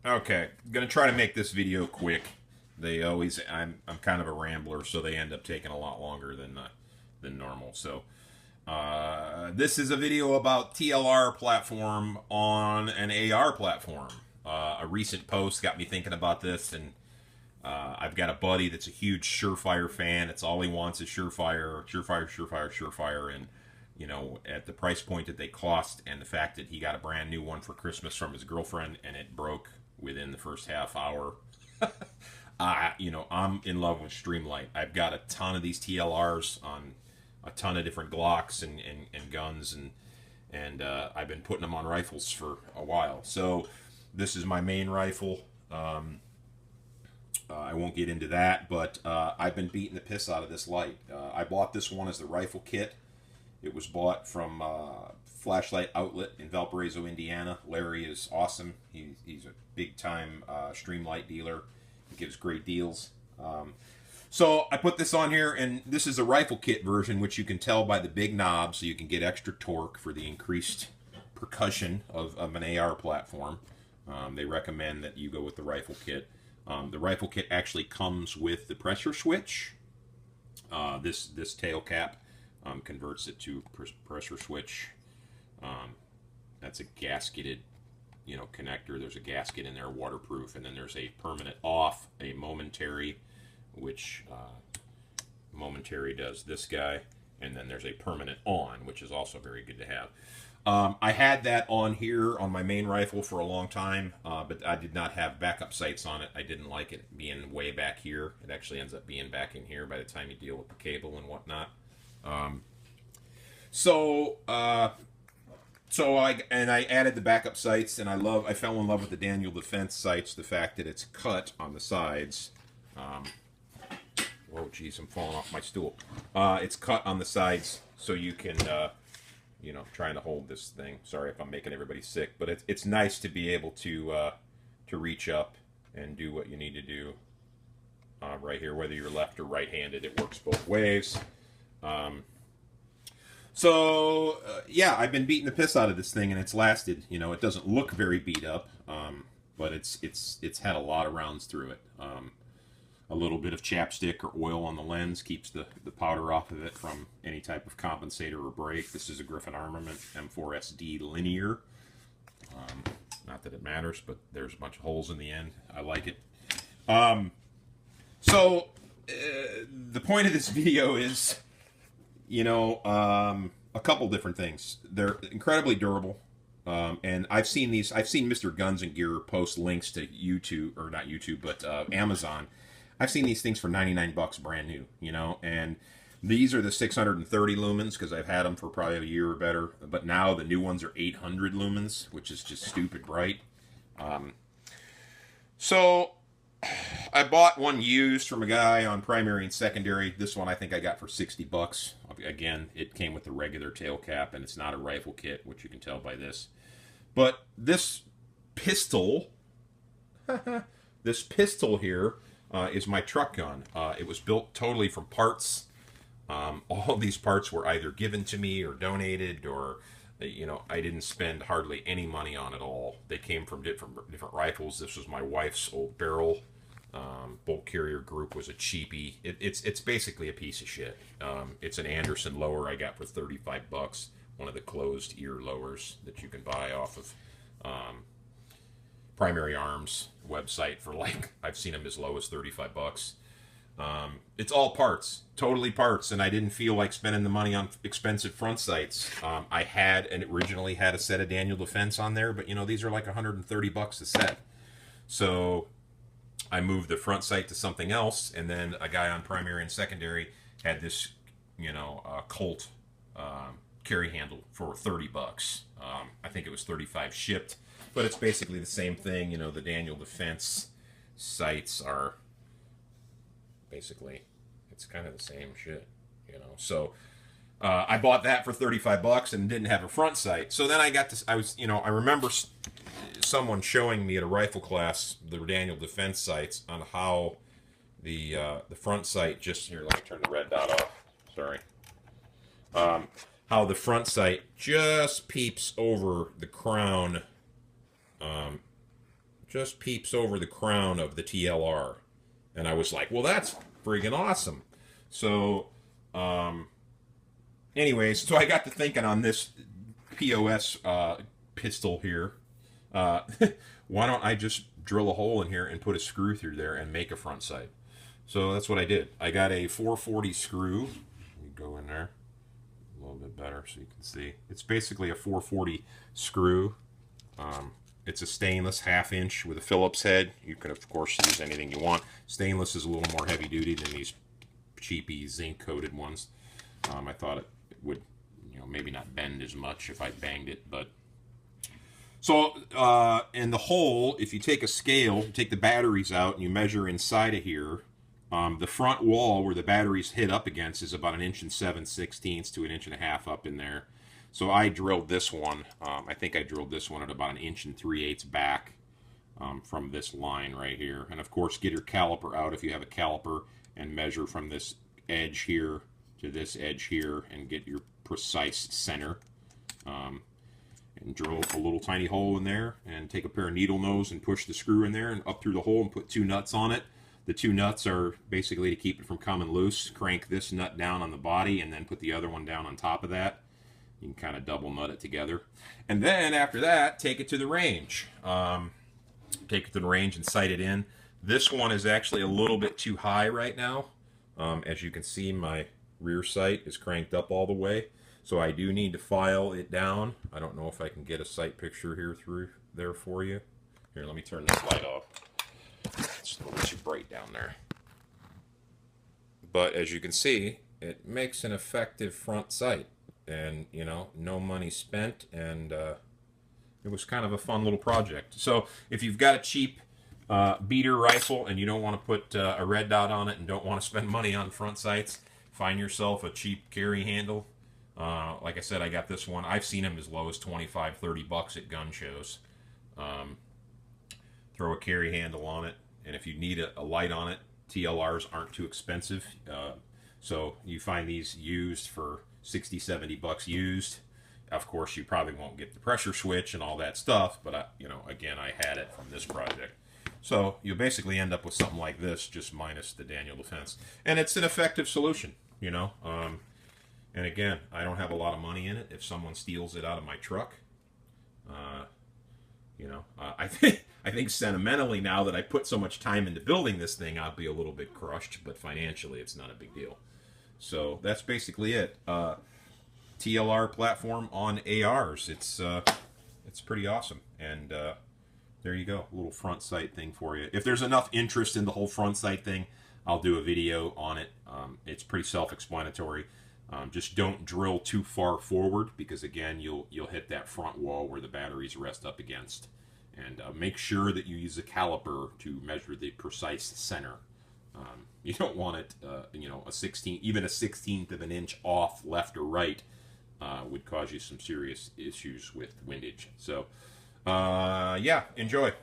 Okay, gonna try to make this video quick. They always, I'm kind of a rambler, so they end up taking a lot longer than normal. So, this is a video about TLR platform on an AR platform. A recent post got me thinking about this, and I've got a buddy that's a huge Surefire fan. It's all he wants is Surefire, Surefire, Surefire, Surefire, and you know, at the price point that they cost, and the fact that he got a brand new one for Christmas from his girlfriend, and it broke within the first half hour. You know, I'm in love with Streamlight. I've got a ton of these TLRs on a ton of different Glocks and guns, and I've been putting them on rifles for a while. So this is my main rifle. I won't get into that, but I've been beating the piss out of this light. I bought this one as the rifle kit. It was bought from Flashlight Outlet in Valparaiso, Indiana. Larry is awesome. He's a big-time Streamlight dealer. He gives great deals. So I put this on here, and this is a rifle kit version, which you can tell by the big knob, so you can get extra torque for the increased percussion of an AR platform. They recommend that you go with the rifle kit. The rifle kit actually comes with the pressure switch. This tail cap converts it to pressure switch. That's a gasketed, you know, connector. There's a gasket in there, waterproof, and then there's a permanent off, a momentary, which momentary does this guy, and then there's a permanent on, which is also very good to have. I had that on here on my main rifle for a long time, but I did not have backup sights on it. I didn't like it being way back here. It actually ends up being back in here by the time you deal with the cable and whatnot. So I added the backup sights, and I fell in love with the Daniel Defense sights. The fact that it's cut on the sides. Whoa, geez, I'm falling off my stool. It's cut on the sides, so you can, you know, trying to hold this thing. Sorry if I'm making everybody sick, but it's nice to be able to reach up and do what you need to do right here, whether you're left or right-handed. It works both ways. Yeah, I've been beating the piss out of this thing, and it's lasted. You know, it doesn't look very beat up, but it's had a lot of rounds through it. A little bit of chapstick or oil on the lens keeps the powder off of it from any type of compensator or break. This is a Griffin Armament M4SD linear. Not that it matters, but there's a bunch of holes in the end. I like it. The point of this video is, you know, a couple different things. They're incredibly durable. And I've seen Mr. Guns and Gear post links to YouTube, or not YouTube, but Amazon. I've seen these things for 99 bucks brand new, you know, and these are the 630 lumens because I've had them for probably a year or better, but now the new ones are 800 lumens, which is just stupid bright. So I bought one used from a guy on primary and secondary. This one I think I got for 60 bucks. Again, it came with the regular tail cap, and it's not a rifle kit, which you can tell by this. But this pistol, this pistol here, is my truck gun. It was built totally from parts. All of these parts were either given to me or donated, or, you know, I didn't spend hardly any money on it all. They came from different rifles. This was my wife's old barrel. Bolt Carrier Group was a cheapie. It's basically a piece of shit. It's an Anderson lower I got for 35 bucks. One of the closed ear lowers that you can buy off of Primary Arms website for, like, I've seen them as low as 35 bucks. It's all parts, totally parts, and I didn't feel like spending the money on expensive front sights. I had and originally had a set of Daniel Defense on there, but you know, these are like 130 bucks a set. So I moved the front sight to something else, and then a guy on primary and secondary had this, you know, Colt carry handle for 30 bucks. I think it was 35 shipped. But it's basically the same thing. You know, the Daniel Defense sights are basically, it's kind of the same shit, you know. So I bought that for 35 bucks and didn't have a front sight. So then I remember someone showing me at a rifle class the Daniel Defense sights on how the front sight just, here, let me turn the red dot off. Sorry. How the front sight just peeps over the crown just peeps over the crown of the TLR. And I was like, well, that's friggin' awesome. So, anyways, so I got to thinking on this POS pistol here. Why don't I just drill a hole in here and put a screw through there and make a front sight? So that's what I did. I got a 440 screw. Let me go in there a little bit better so you can see. It's basically a 440 screw. It's a stainless 1/2 inch with a Phillips head. You can, of course, use anything you want. Stainless is a little more heavy duty than these cheapy zinc coated ones. I thought it would, maybe not bend as much if I banged it, but so in the hole, if you take a scale, you take the batteries out and you measure inside of here, the front wall where the batteries hit up against is about 1 7/16 inches to 1.5 inches up in there. So I drilled this one. I think I drilled this one at about 1 3/8 inches back from this line right here. And of course, get your caliper out if you have a caliper and measure from this edge here to this edge here and get your precise center. And drill a little tiny hole in there and take a pair of needle nose and push the screw in there and up through the hole and put 2 nuts on it. The 2 nuts are basically to keep it from coming loose. Crank this nut down on the body and then put the other one down on top of that. You can kind of double nut it together. And then after that, take it to the range. Take it to the range and sight it in. This one is actually a little bit too high right now. As you can see, my rear sight is cranked up all the way. So I do need to file it down. I don't know if I can get a sight picture here through there for you. Here, let me turn this light off. It's a little too bright down there. But as you can see, it makes an effective front sight. And, no money spent, and it was kind of a fun little project. So if you've got a cheap beater rifle and you don't want to put a red dot on it and don't want to spend money on front sights, find yourself a cheap carry handle. Like I said, I got this one. I've seen them as low as $25-30 at gun shows. Throw a carry handle on it, and if you need a light on it, TLRs aren't too expensive. So you find these used for $60-70 used. Of course, you probably won't get the pressure switch and all that stuff, but again, I had it from this project. So you basically end up with something like this, just minus the Daniel Defense, and it's an effective solution. And again, I don't have a lot of money in it. If someone steals it out of my truck, I think sentimentally, now that I put so much time into building this thing, I'll be a little bit crushed, but financially, it's not a big deal. So that's basically it. TLR platform on ARs. It's pretty awesome. And there you go, a little front sight thing for you. If there's enough interest in the whole front sight thing, I'll do a video on it. It's pretty self-explanatory. Just don't drill too far forward, because again, you'll hit that front wall where the batteries rest up against. And make sure that you use a caliper to measure the precise center. You don't want it, even a 16th of an inch off left or right would cause you some serious issues with windage. So, yeah, enjoy.